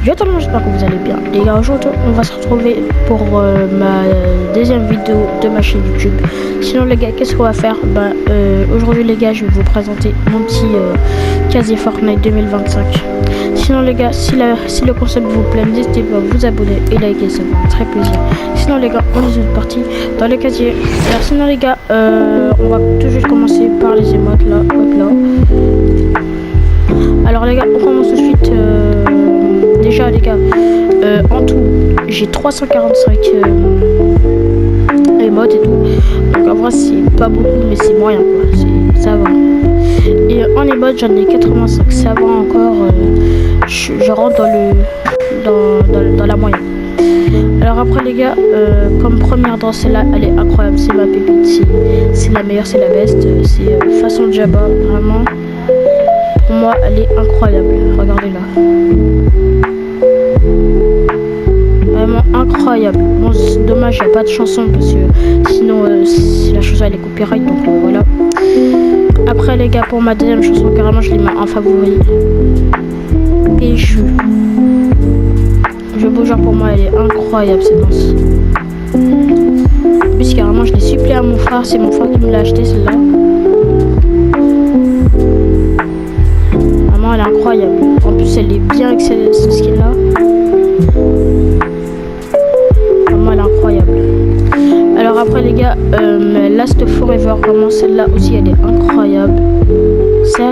Yo tout le monde, j'espère que vous allez bien. Les gars, aujourd'hui on va se retrouver pour ma deuxième vidéo de ma chaîne YouTube. Sinon les gars, qu'est-ce qu'on va faire? Aujourd'hui les gars, je vais vous présenter mon petit casier Fortnite 2025. Sinon les gars, si le concept vous plaît, n'hésitez pas à vous abonner et liker, ça me fait très plaisir. Sinon les gars, on est parti dans le casier. Alors sinon les gars, on va tout juste commencer par les émotes là, hop là. Alors les gars, on commence tout de suite. Déjà les gars, en tout j'ai 345 émotes et tout. Donc en vrai c'est pas beaucoup mais c'est moyen quoi, ça va. Et en émotes j'en ai 85, ça va encore, je rentre dans la moyenne. Alors après les gars, comme première dans celle-là, elle est incroyable, c'est ma pépite, c'est la meilleure, c'est la best, c'est façon Jabba, vraiment. Pour moi elle est incroyable, regardez là. Vraiment incroyable. Bon, c'est dommage, il n'y a pas de chanson parce que sinon la chanson elle est copyright, donc voilà. Après les gars, pour ma deuxième chanson, carrément je l'ai mis en favori. Et je beau genre, pour moi elle est incroyable cette danse. En plus carrément je l'ai supplé à mon frère, c'est mon frère qui me l'a acheté celle-là. Vraiment elle est incroyable. En plus elle est bien avec ce skin là. Incroyable. Alors après les gars, Last Forever, vraiment celle-là aussi elle est incroyable.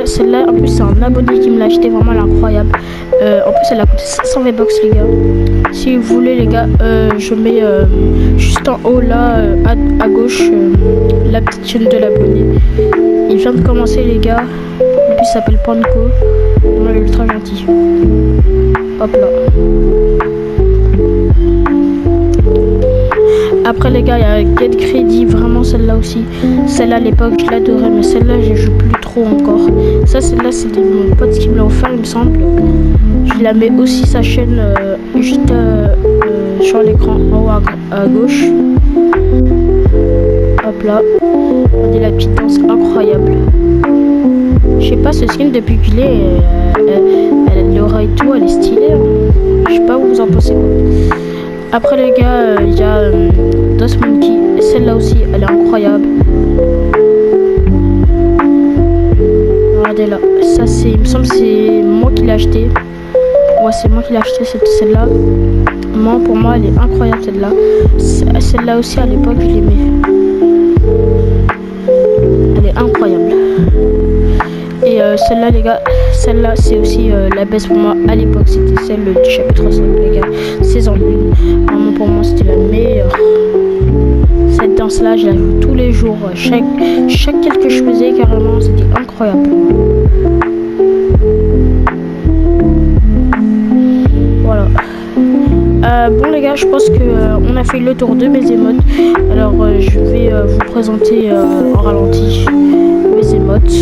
Celle-là en plus c'est un abonné qui me l'a acheté, vraiment elle est incroyable. En plus elle a coûté 500 V-Bucks les gars. Si vous voulez les gars, je mets juste en haut là à gauche la petite chaîne de l'abonné. Il vient de commencer les gars. En plus il s'appelle Panko. Vraiment il est ultra gentil. Hop là. Après les gars, il y a Get Credit, vraiment celle-là aussi. Celle-là à l'époque je l'adorais, mais celle-là je joue plus trop encore. Celle-là c'est mon pote qui me l'a offert il me semble. Je la mets aussi sa chaîne juste sur l'écran en haut à gauche. Hop là. Regardez la petite danse incroyable. Je sais pas, ce skin depuis qu'il est, elle a de l'aura et tout, elle est stylée. Hein. Je sais pas, vous en pensez quoi. Après les gars, il y a Dos Monkey, celle-là aussi, elle est incroyable. Regardez là, ça c'est, il me semble c'est moi qui l'ai acheté. Ouais, c'est moi qui l'ai acheté celle-là. Moi, pour moi, elle est incroyable celle-là. Celle-là aussi à l'époque, je l'aimais. Elle est incroyable. Et celle-là les gars, celle-là c'est aussi la baisse pour moi à l'époque, c'était celle du chapitre 5 les gars, saison 1. Vraiment pour moi c'était la meilleure. Cette danse là je la joue tous les jours, chaque quel que je faisais carrément, c'était incroyable pour moi. Voilà. Bon les gars, je pense que on a fait le tour de mes émotes. Alors je vais vous présenter en ralenti mes émotes.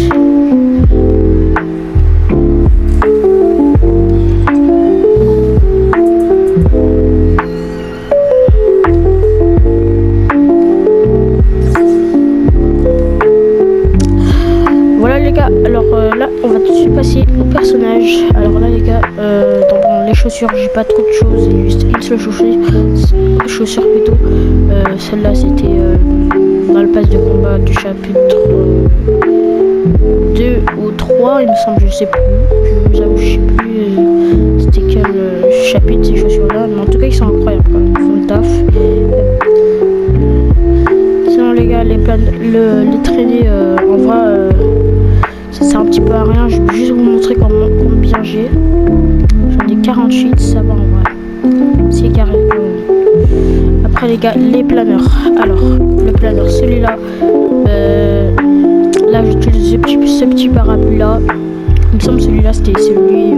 Voilà les gars, alors là on va tout de suite passer au personnage. Alors là les gars, dans les chaussures j'ai pas trop de choses, j'ai juste une seule chaussure plutôt. Celle-là c'était dans le pass de combat du chapitre 2 ou 3 il me semble, je sais plus, je vous avoue je sais plus c'était quel chapitre ces chaussures là, mais en tout cas ils sont incroyables quand même, ils font le taf. Sinon les gars, les traînées en vrai ça sert un petit peu à rien, je vais juste vous montrer combien bien j'ai. J'en ai 48, ça va en vrai, c'est carré. Après les gars, les planeurs. Alors le planeur, celui-là, là j'utilise ce petit parapluie là. Il me semble celui-là c'était celui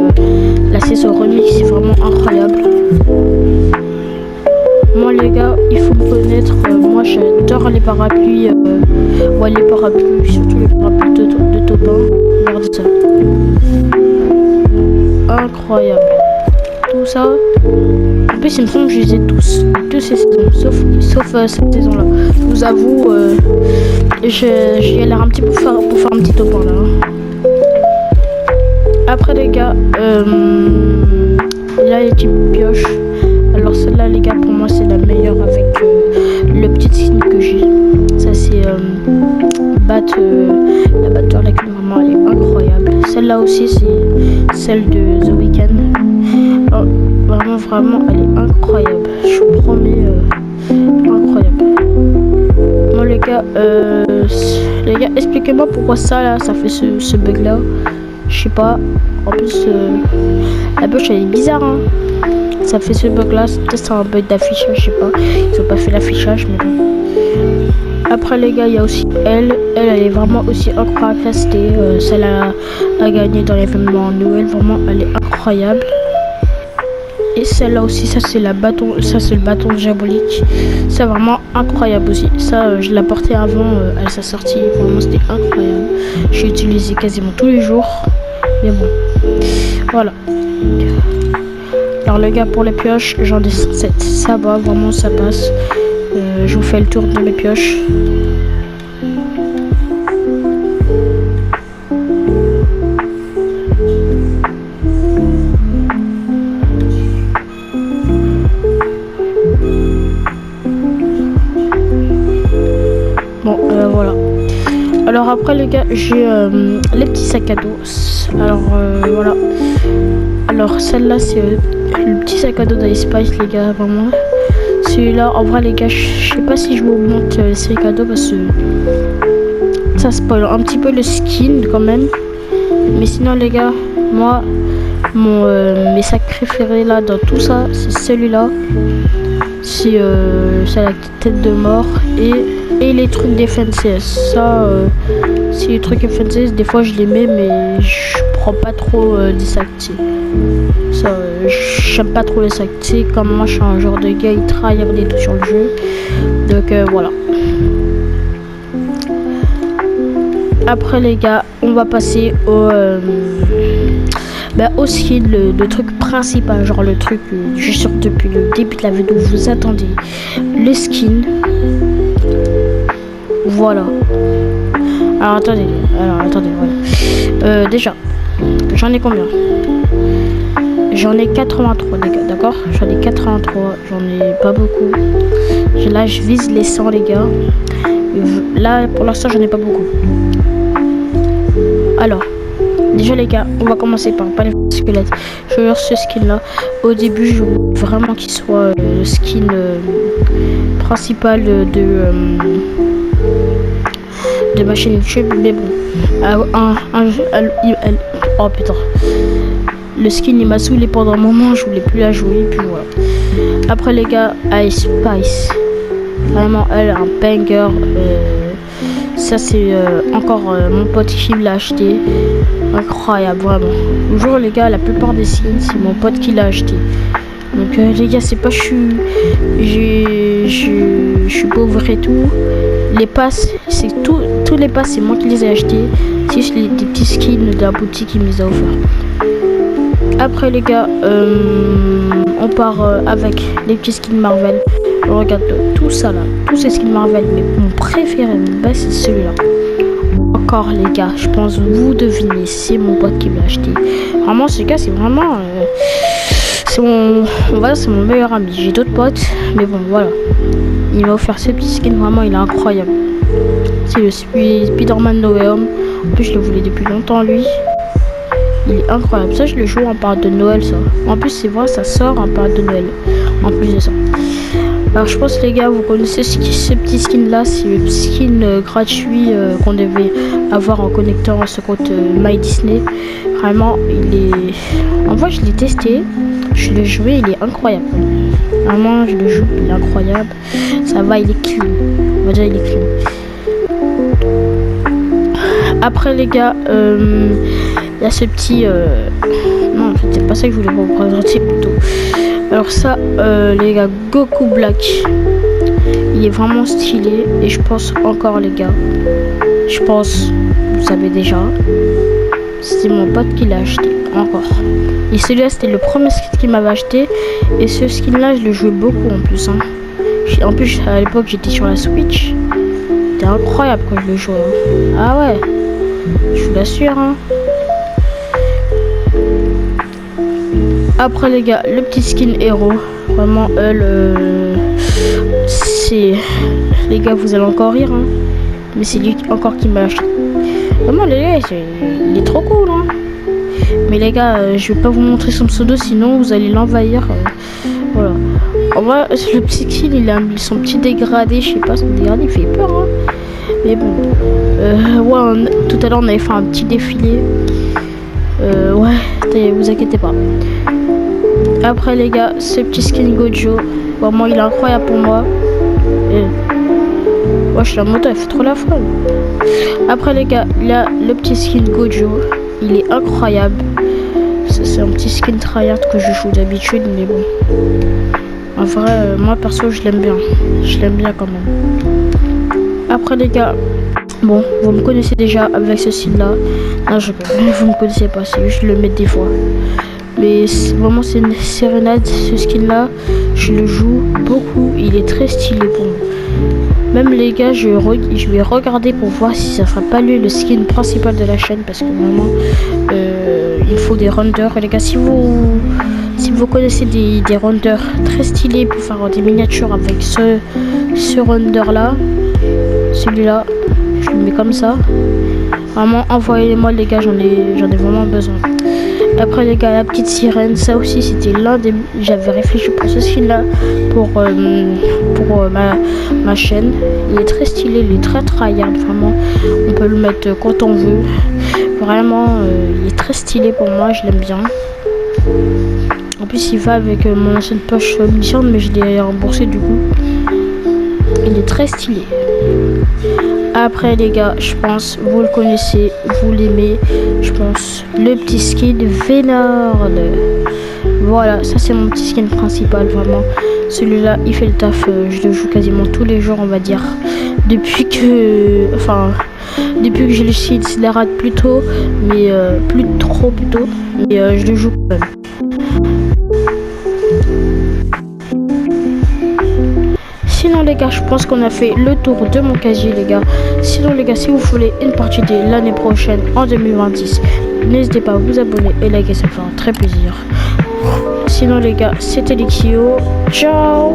la saison remix, c'est vraiment incroyable. Moi les gars, il faut me connaître, moi j'adore les parapluies, ouais les parapluies, surtout les parapluies de top 1, regardez ça. Incroyable. Tout ça. En plus il me semble que je les ai tous ces saisons, sauf cette saison là. Je vous avoue, j'ai l'air un petit peu pour faire un petit top 1 là. Après les gars, Et là, les types pioches. Alors celle-là, les gars, pour moi, c'est la meilleure avec le petit skin que j'ai. Ça, c'est la batteur, la clé, vraiment, elle est incroyable. Celle-là aussi, c'est celle de The Weeknd. Oh, vraiment, elle est incroyable. Je vous promets, incroyable. Bon, les gars, expliquez-moi pourquoi ça, là, ça fait ce bug-là. Je sais pas. En plus, la poche, elle est bizarre, hein. Ça fait ce bug là, c'est un bug d'affichage, je sais pas. Ils ont pas fait l'affichage, mais bon. Après les gars, il y a aussi elle est vraiment aussi incroyable. C'était celle à gagner dans l'événement Noël, vraiment elle est incroyable. Et celle-là aussi, ça c'est le bâton diabolique. C'est vraiment incroyable aussi. Ça, je l'ai porté avant à sa sortie, vraiment c'était incroyable. J'ai utilisé quasiment tous les jours, mais bon, voilà. Alors les gars, pour les pioches, j'en ai 7. Ça va, vraiment ça passe. Je vous fais le tour de mes pioches. Bon, voilà. Alors après les gars, j'ai les petits sacs à dos. Alors voilà. Alors celle-là, c'est le petit sac à dos d'Ice Spice, les gars, vraiment. Celui-là, en vrai, les gars, je sais pas si je vous montre les sacs à dos parce que ça spoil un petit peu le skin quand même. Mais sinon, les gars, moi, mes sacs préférés là dans tout ça, c'est celui-là. C'est la tête de mort et les trucs des FNCS. Ça, c'est les trucs FNCS, des fois je les mets, mais je prends pas trop des sacs. Ça, j'aime pas trop les sacs. Comme moi, je suis un genre de gars, il tryhard et tout sur le jeu. Donc voilà. Après les gars, on va passer au skin, le truc principal, genre le truc que je suis sûr depuis le début de la vidéo, vous attendez le skin. Voilà. Alors attendez, voilà. Déjà, j'en ai combien? J'en ai 83 les gars, d'accord? J'en ai 83, j'en ai pas beaucoup. Là, je vise les 100 les gars. Là, pour l'instant, j'en ai pas beaucoup. Alors, déjà les gars, on va commencer par les squelettes. Je veux ce skin là. Au début, je veux vraiment qu'il soit le skin principal de ma chaîne YouTube. Mais bon, oh putain. Le skin il m'a saoulé pendant un moment, je voulais plus la jouer, puis voilà. Après les gars, Ice Spice. Vraiment, elle un banger. Ça c'est encore mon pote qui l'a acheté. Incroyable, vraiment. Toujours les gars, la plupart des skins, c'est mon pote qui l'a acheté. Donc les gars, c'est pas je suis pauvre et tout. Les passes, c'est tous les passes, c'est moi qui les ai achetés. C'est juste des petits skins de la boutique qui me les a offerts. Après les gars, on part avec les petits skins Marvel. Regarde tout ça là, tous ces skins Marvel, mais mon préféré, c'est celui-là. Encore les gars, je pense vous devinez, c'est mon pote qui me l'a acheté. Vraiment ce gars, c'est vraiment c'est mon meilleur ami. J'ai d'autres potes, mais bon voilà. Il m'a offert ce petit skin, vraiment il est incroyable. C'est le Spider-Man No Way Home. En plus je le voulais depuis longtemps lui. Il est incroyable. Ça je le joue en période de Noël ça. En plus c'est vrai, ça sort en période de Noël. En plus de ça. Alors je pense les gars, vous connaissez ce petit skin là, c'est le skin gratuit qu'on devait avoir en connectant ce compte My Disney. Vraiment il est... En vrai je l'ai testé, je l'ai joué, il est incroyable. Vraiment je le joue, il est incroyable. Ça va, il est clean. On va dire il est clean. Après les gars, il y a ce petit... Non en fait c'est pas ça que je voulais vous présenter plutôt. Alors ça, les gars, Goku Black, il est vraiment stylé. Et je pense encore les gars, je pense, vous savez déjà, c'est mon pote qui l'a acheté, encore. Et celui-là, c'était le premier skin qu'il m'avait acheté. Et ce skin-là, je le jouais beaucoup en plus. Hein. En plus, à l'époque, j'étais sur la Switch. C'était incroyable quand je le jouais. Hein. Ah ouais, je vous l'assure. Hein. Après les gars, le petit skin héros. Vraiment, c'est... Les gars, vous allez encore rire, hein. Mais c'est lui encore qui m'a acheté. Vraiment, les gars, il est trop cool, hein. Mais les gars, je vais pas vous montrer son pseudo, sinon vous allez l'envahir. Voilà. En vrai, le petit skin, il a mis son petit dégradé. Je sais pas, son dégradé, il fait peur, hein. Mais bon. Ouais, tout à l'heure, on avait fait un petit défilé. Ouais, vous inquiétez pas. Après les gars, ce petit skin Gojo, vraiment il est incroyable pour moi. Wesh, la moto elle fait trop la folle. Après les gars, là le petit skin Gojo, il est incroyable. C'est un petit skin tryhard que je joue d'habitude, mais bon. En vrai, moi perso je l'aime bien. Je l'aime bien quand même. Après les gars, bon, vous me connaissez déjà avec ce style là. Non, vous me connaissez pas, c'est juste je le mets des fois. Mais vraiment c'est une sérénade, ce skin là, je le joue beaucoup, il est très stylé pour moi. Même les gars, je vais regarder pour voir si ça fera pas lui le skin principal de la chaîne, parce que vraiment il faut des renders. Et les gars, si vous connaissez des renders très stylés pour faire des miniatures avec ce render là, celui-là, je le mets comme ça. Vraiment envoyez-les-moi les gars, j'en ai vraiment besoin. Après les gars, la petite sirène, ça aussi c'était l'un des... J'avais réfléchi pour ce skin là pour ma chaîne. Il est très stylé, il est très tryhard, vraiment. On peut le mettre quand on veut. Vraiment, il est très stylé pour moi, je l'aime bien. En plus il va avec mon ancienne poche munition, mais je l'ai remboursé du coup. Il est très stylé. Après les gars, je pense, vous le connaissez, vous l'aimez, je pense, le petit skin Vénard. Voilà, ça c'est mon petit skin principal, vraiment. Celui-là, il fait le taf, je le joue quasiment tous les jours, on va dire. Depuis que j'ai le skin, il la rate plus tôt, mais plus trop plutôt, mais je le joue quand même. Sinon les gars, je pense qu'on a fait le tour de mon casier les gars. Sinon les gars, si vous voulez une partie de l'année prochaine en 2026, n'hésitez pas à vous abonner et liker, ça fera très plaisir. Sinon les gars, c'était Lexio. Ciao.